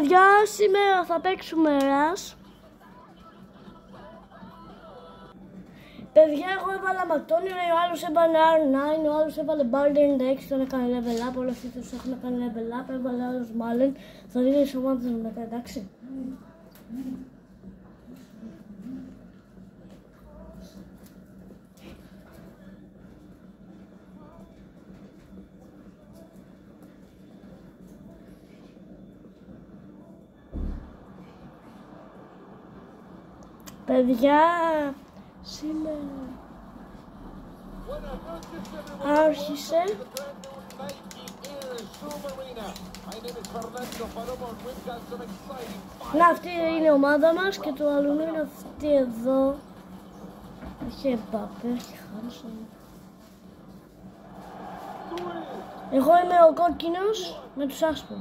Παιδιά, σήμερα θα παίξουμε Rush. Παιδιά, εγώ έβαλα Μακτόνιο, ο άλλος έβαλε R9, ο άλλος έβαλε Barley 96, τον έκανε level up, όλοι αυτοί τους έχουν κάνει level up, έβαλε άλλος Malen, θα δείτε τις ομάδες μου μετά, εντάξει. Παιδιά, σήμερα άρχισε. Να, αυτή είναι η ομάδα μας και το άλλο είναι αυτή εδώ. Έχει Εμπάπε, έχει Χάνσον. Εγώ είμαι ο κόκκινος με τους άσπρους.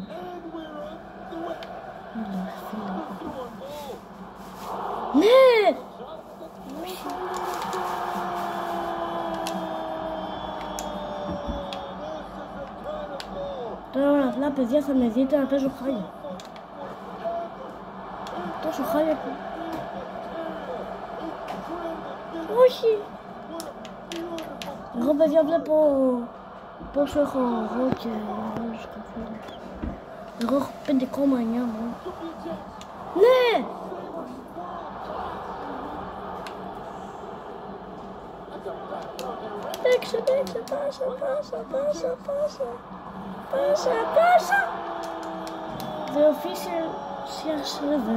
Ναι! Τώρα απλά παιδιά θα με δείτε να παίζω χάλια. Τόσο χάλια που... Όχι! Εγώ παιδιά βλέπω πόσο έχω εγώ και άλλους καθόλους. Εγώ έχω 5,9 μόνο. Ναι! Παίξε, πάσα. The official CR7.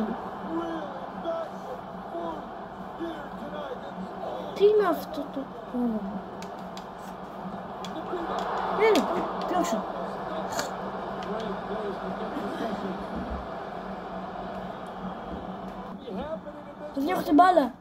Τι είναι αυτό το όνομα? Έλα, πλώσω. Παιδιά, έχω την μπάλα.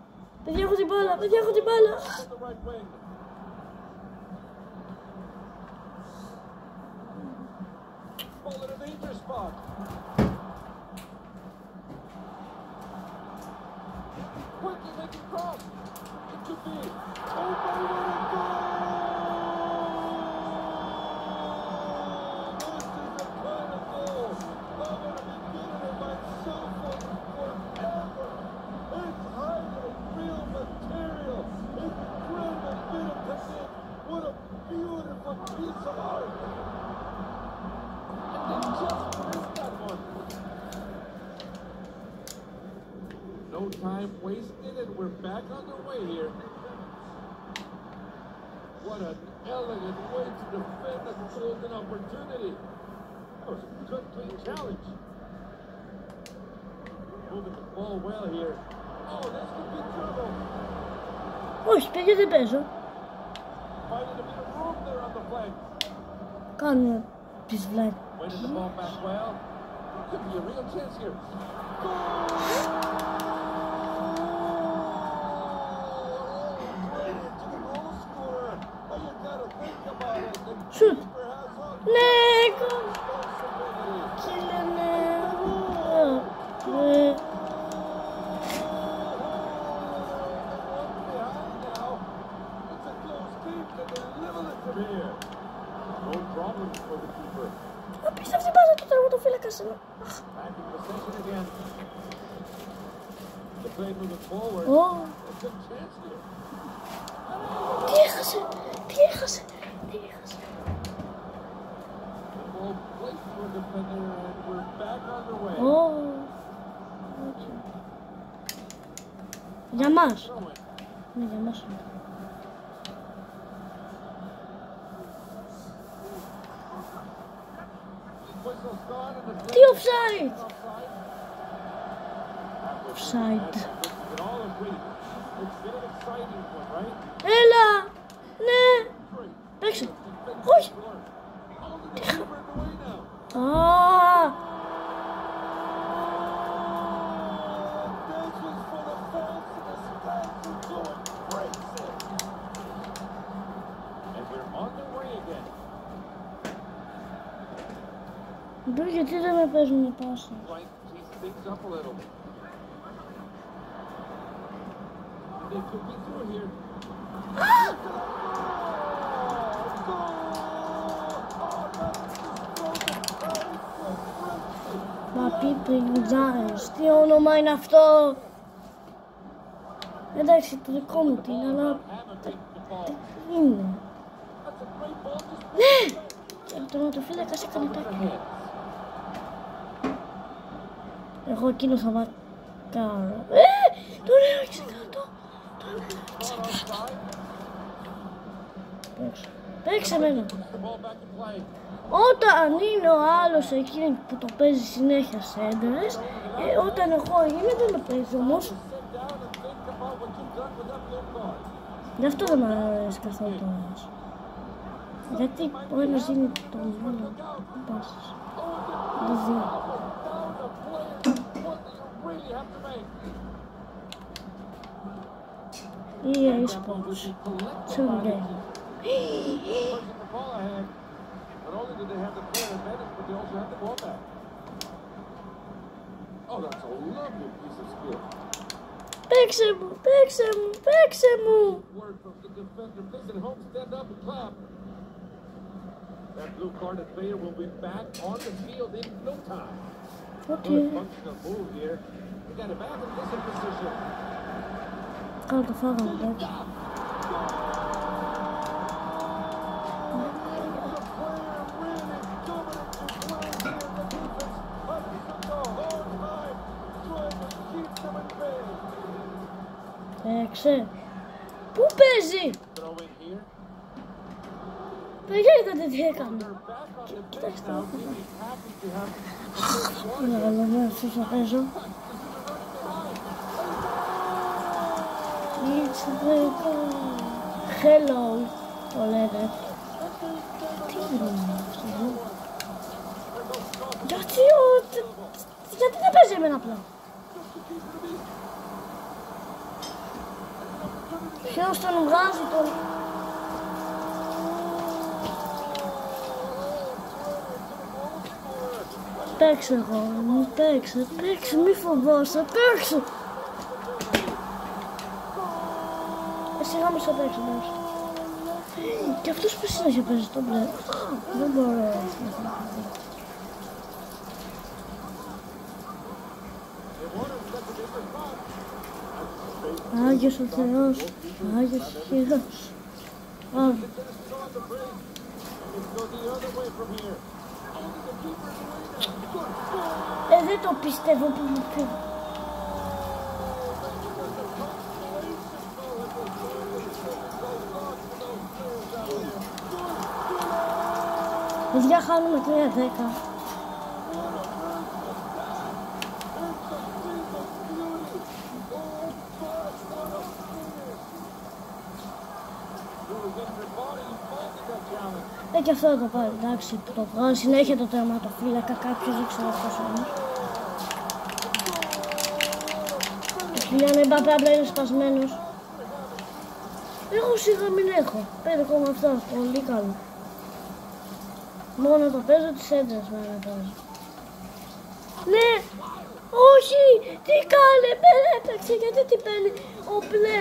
No time wasted, and we're back on the way here. What an elegant way to defend a golden opportunity. That was a good, clean challenge. Moving the ball well here. Oh, this could be trouble. Όχι, παιδιά, δεν παίζω. Finding a bit of room there on the flank. Κάνω τις βλάκες. Winning the ball back well. Could be a real chance here. Shoot! Nego! Killer No problem for the keeper. Απίστευτη μπάζα του τερματοφύλακας. Τι έχασε. Για μας. Ναι, για μας. Τι offside. Έλα. Ναι. Παίξε. Όχι. Γιατί δεν με παίζουν πάσες. Παπί Πριγκζάρες. Τι όνομα είναι αυτό? Εντάξει, το δικό μου τι είναι, αλλά τι είναι? Ναι! Και ο τερματοφύλακας έκανε τάκι. Εγώ εκείνο θα βακάρω. Τον έριξε κάτω! Τον έριξε κάτω! Παίξε εμένα! Όταν είναι ο άλλος εκείνη που το παίζει συνέχεια σε έντρες, όταν εγώ είμαι δεν το παίζει όμως. Γι' αυτό δεν μ' αρέσει καθόλου το ένας. Γιατί ο ένας είναι τον άλλο πάσης. Δεν δει. EA Sports. Some game. Not only did they have the player advantage, but they also had the ball back. Oh, that's a lovely piece of skill. Παίξε μου, παίξε μου, παίξε μου! Word from the defender. Listen, home, stand up and clap. That blue-carded player will be back on the field in no time. Okay. Good functional move here. They got it back in this position. Κάνω το φάγαμε, εντάξει. Παίξε. Πού παίζει? Παιδιά, είδατε τι έκανε? Κοιτάξτε. Καταλαβαίνω πώς θα παίζω. It's the Hello, το λένε. Τι είναι αυτό? Γιατί δεν παίζει εμένα απλά? Ποιος τον βγάζει τον... Παίξε εγώ, παίξε, παίξε, μη φοβάσαι, παίξε! Σιγά μη σε παίξε, παίξε. Και αυτός που συνέχεια παίζει το μπλε. Δεν μπορώ. Άγιος ο Θεός, Άγιος ο Θεός. Δεν το πιστεύω που μου πει. Παιδιά, χάνουμε 3-10. Και αυτό θα το πάρει, εντάξει, που το βγάζει συνέχεια το τερματοφύλακα, κάποιος δεν ξέρω πώς όμως. Το Kylian Mbappé απλά είναι σπασμένος. Εγώ σίγουρα μην έχω, 5,7, πολύ καλό. Μόνο το παίζω τις έντρες με ανεβάζει. Ναι, όχι, τι κάνει, με έταξε, γιατί τι παίρνει ο μπλε,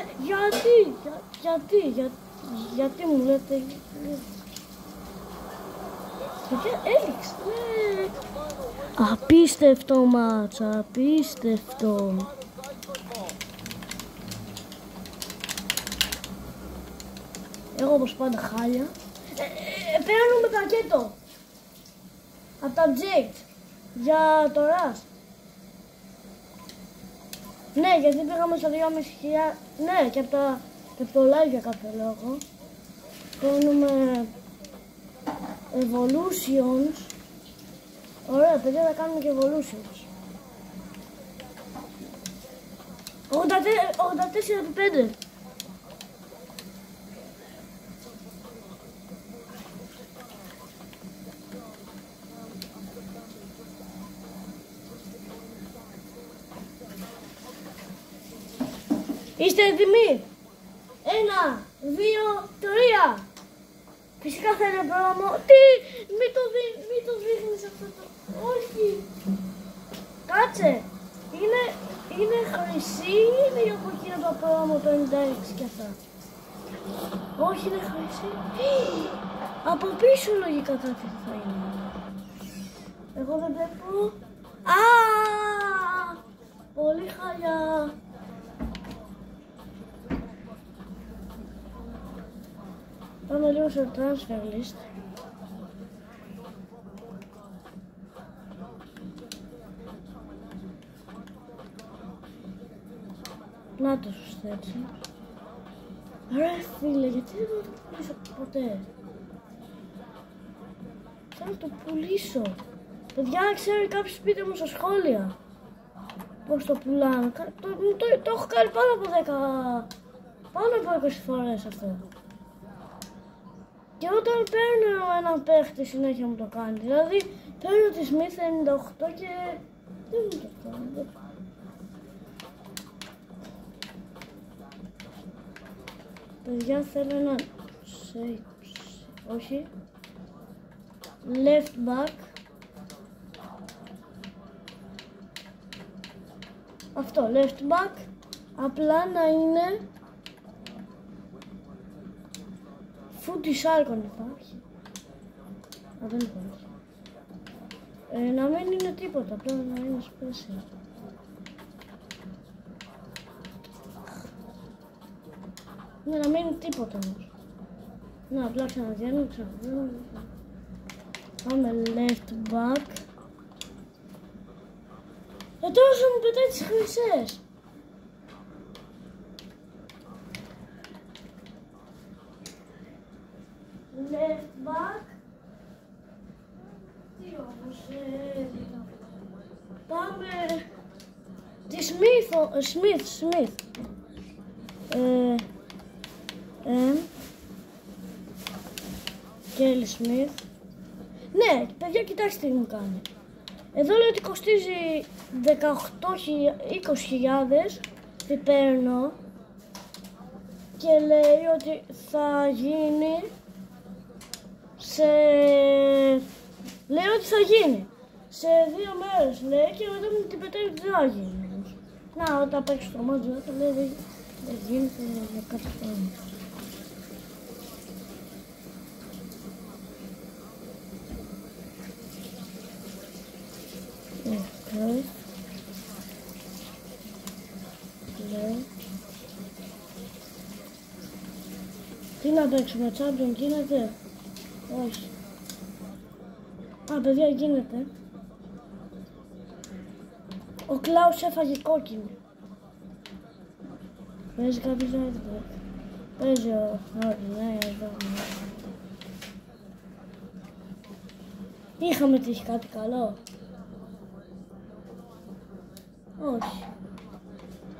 γιατί μου λέτε, γιατί έλειξε, ναι. Απίστευτο μάτς, απίστευτο. Εγώ όπως πάντα χάλια. Παίρνουμε πακέτο από τα Jade για το Rust. Ναι, γιατί πήγαμε στα 2.500. Ναι, και από το live για κάποιο λόγο. Παίρνουμε Evolutions. Ωραία, παιδιά, θα κάνουμε και Evolutions. 84-5. Είστε έτοιμοι? 1, 2, 3. Φυσικά θα είναι πρόγραμμα. Τι! Μην το δείχνεις αυτό το... Όχι! Κάτσε! Είναι χρυσή ή είναι από εκείνο το πρόγραμμα το 96 και αυτά? Όχι, είναι χρυσή. Από πίσω λογικά κάτι θα είναι. Εγώ δεν βλέπω. Πολύ χαλιά. Πάμε λίγο στο transfer list. Να το σωστά έτσι. Ρε φίλε, γιατί δεν θα το πουλήσω ποτέ. Θέλω να το πουλήσω. Παιδιά, ξέρει κάποιος, πείτε μου στα σχόλια πώς το πουλάνε. Το έχω κάνει πάνω από 20 φορές αυτό. Και όταν παίρνω έναν παίχτη συνέχεια μου το κάνει. Δηλαδή παίρνω τη Smith 98 και δεν μου το κάνει. Παιδιά, θέλω έναν όχι, left back. Αυτό, left back, απλά να είναι Footy Sargon υπάρχει. Δεν υπάρχει. Να μην είναι τίποτα, απλά να είναι special. Ναι, να μην είναι τίποτα όμως. Να, απλά ξαναδιάνω. Πάμε left back. Τώρα θα μου πετάει τις χρυσές. Left back. Τι όμως, πάμε τη Smith. Kelly Smith. Ναι, παιδιά, κοιτάξτε τι μου κάνει. Εδώ λέει ότι κοστίζει 20.000, τι παίρνω, και λέει ότι θα γίνει σε 2 μέρες, λέει, και μετά μου την πετάει ότι δεν θα γίνει. Να, όταν παίξω το μάτζο, θα λέει δεν γίνεται για κάτι χρόνο. Τι να παίξουμε, Champion γίνεται? Όχι. Παιδιά, γίνεται. Ο Κλάους έφαγε κόκκινη. Παίζει κάποιος να έρθει. Παίζει ο ναι, εδώ. Είχαμε τύχει κάτι καλό? Όχι.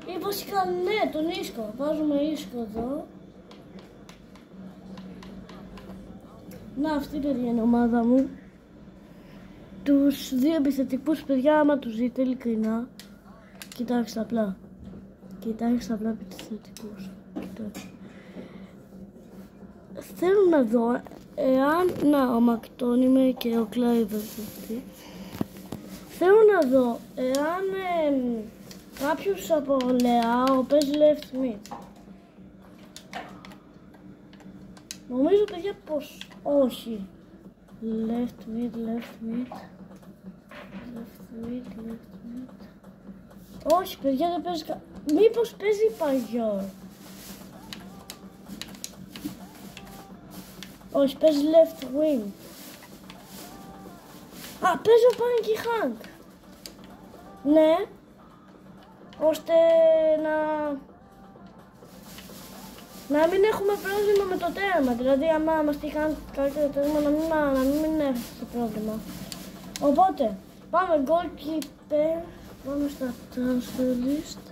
Ή βασικά ναι, τον Ίσκο. Βάζουμε Ίσκο εδώ. Να, αυτή παιδιά είναι η ομάδα μου. Τους 2 επιθετικούς, παιδιά, άμα τους δείτε ειλικρινά, κοιτάξτε απλά. Κοιτάξτε απλά επιθετικούς. Θέλω να δω εάν, να, ο Μακτόνιμε και ο Κλάιβερ αυτοί. Θέλω να δω εάν κάποιος από Λεάο παίζει left mid. Νομίζω, παιδιά, πως όχι. Left mid. Όχι, παιδιά, δεν παίζει μήπως παίζει Παγιόρ? Όχι, παίζει left wing. Παίζει ο Πάνκι Χάνκ. Ναι, ώστε να μην έχουμε πρόβλημα με το τέρμα. Δηλαδή, άμα μας τύχαν καλύτερο τέρμα, να μην έχουμε πρόβλημα. Οπότε, πάμε goalkeeper, πάμε στα transfer list.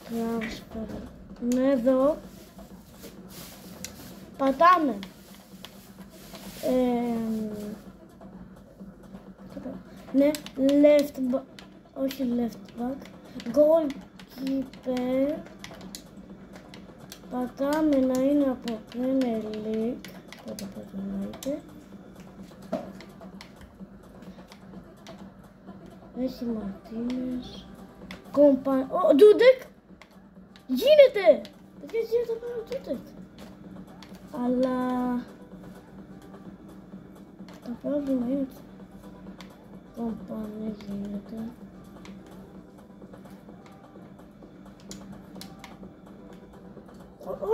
Transfer. Ναι, εδώ. Πατάμε. Ναι, left back, όχι left back, goalkeeper, πατάμε να είναι από Premier League, πότε εννοείται, έχει Μαρτίνες, Ντούντεκ, γίνεται, Παιδιά, γίνεται πάνω τούτο. Αλλά το πρόβλημα είναι ότι κομπάνε γίνεται.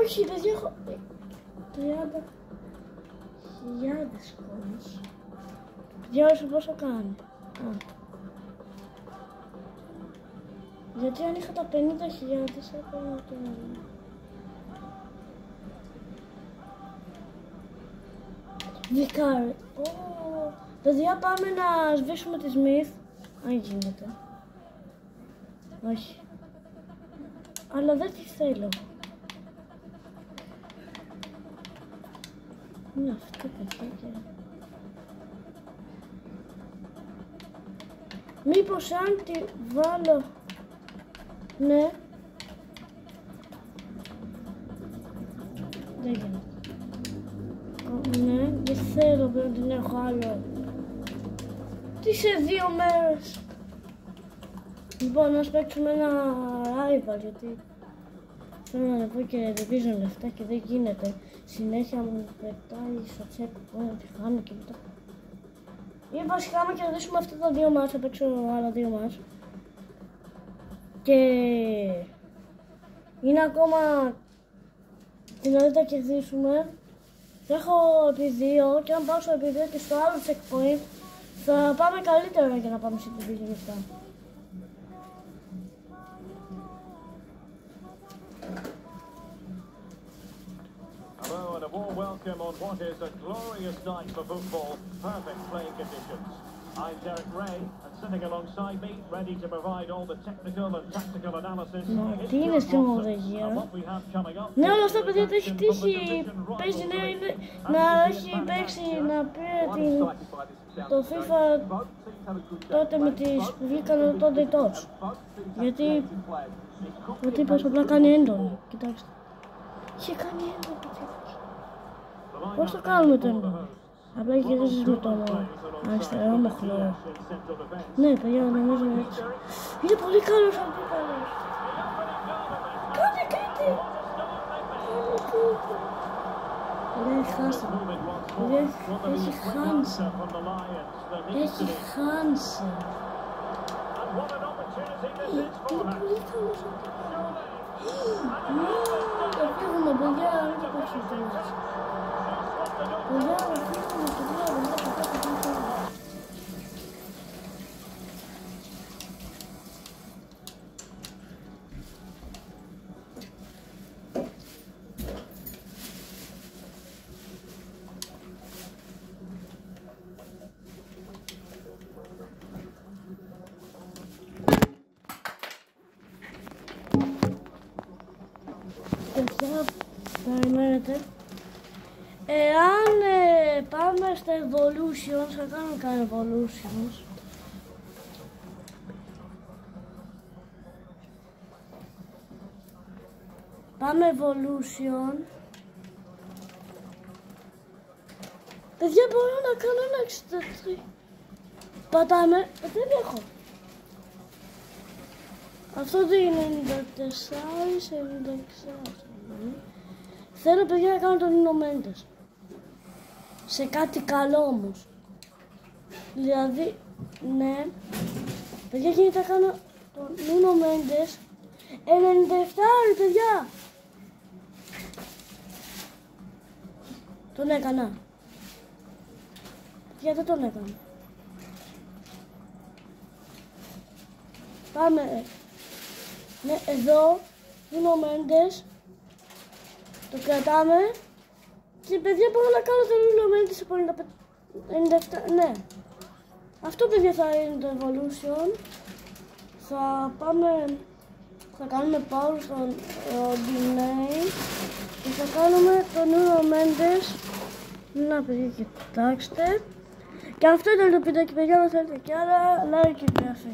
Όχι, παιδιά, έχω 30.000 κόμμους. Παιδιά, πόσο κάνει. Γιατί αν είχα τα 50.000 έπαιρνα το άλλο. Δικάρι. Παιδιά, πάμε να σβήσουμε τη Smith. Αν γίνεται. Όχι. Αλλά δεν τη θέλω. Είναι αυτό, παιδιά. Μήπως αν τη βάλω... Ναι. Δεν γίνεται. Ναι, δεν θέλω να την έχω άλλο. Τι σε 2 μέρες. Λοιπόν, να παίξουμε ένα rival, γιατί θέλω να πω και ρεβίζω λεφτά και δεν γίνεται. Συνέχεια μου πετάει στο τσέπ που να τη χάνω και μετά. Ή βασικά άμα κερδίσουμε αυτά τα 2 μάτς, θα παίξω άλλα 2 μάτς. Και είναι ακόμα την ώρα να κερδίσουμε. Θα έχω επί 2 και αν πάω στο επί 2 και στο άλλο checkpoint θα πάμε καλύτερα για να πάμε σε επί 2 λεπτά. Hello and a warm welcome on what is a glorious night for football. Perfect playing conditions. I'm Derek Ray, and sitting alongside me, ready to provide all the technical and tactical analysis. Τι είναι στην οδηγία. Ναι, όλα αυτά παιδιά τα έχει τύχει. Παίζει να έχει παίξει να πει το FIFA τότε με τις που βγήκαν τότε οι tots. Γιατί ο τύπος απλά κάνει έντονο. Κοιτάξτε. Είχε κάνει έντονο ο τύπος. Πώς το κάνουμε το έντονο. Απλά γυρίζεις με το αριστερό μοχλό. Ναι, παιδιά, νομίζω έτσι. Είναι πολύ καλός αντίπαλος. Κάνε κάτι! Παιδιά, έχει χάσει. Παιδιά, έχει χάνσει. Έχει χάνσει. Είναι πολύ καλός αντίπαλος. Θα φύγουμε, παιδιά, μην το παίξουμε το μάτς. Παιδιά, θα φύγουμε, παιδιά, δεν θα παίξουμε το μάτς. Παιδιά, περιμένετε. Εάν πάμε στα evolutions, θα κάνουμε κανένα evolutions. Πάμε evolution. Παιδιά, μπορώ να κάνω ένα 63. Πατάμε, δεν έχω. Αυτό το είναι 94, 96. Θέλω παιδιά να κάνω τον Nuno Mendes. Σε κάτι καλό όμως. Δηλαδή, ναι. Παιδιά γίνεται να κάνω τον Nuno Mendes 97 παιδιά. Τον έκανα. Γιατί δεν τον έκανα. Πάμε. Ναι, εδώ, Nuno Mendes. Το κρατάμε. Και παιδιά μπορώ να κάνω το Nuno Mendes από 97, ναι. Αυτό παιδιά θα είναι το evolution. Θα πάμε, θα κάνουμε pause στον delay και θα κάνουμε το Nuno Mendes. Να παιδιά, κοιτάξτε. Και αυτό ήταν το βιντεάκι παιδιά, αν θέλετε κι άλλα, like και εγγραφή.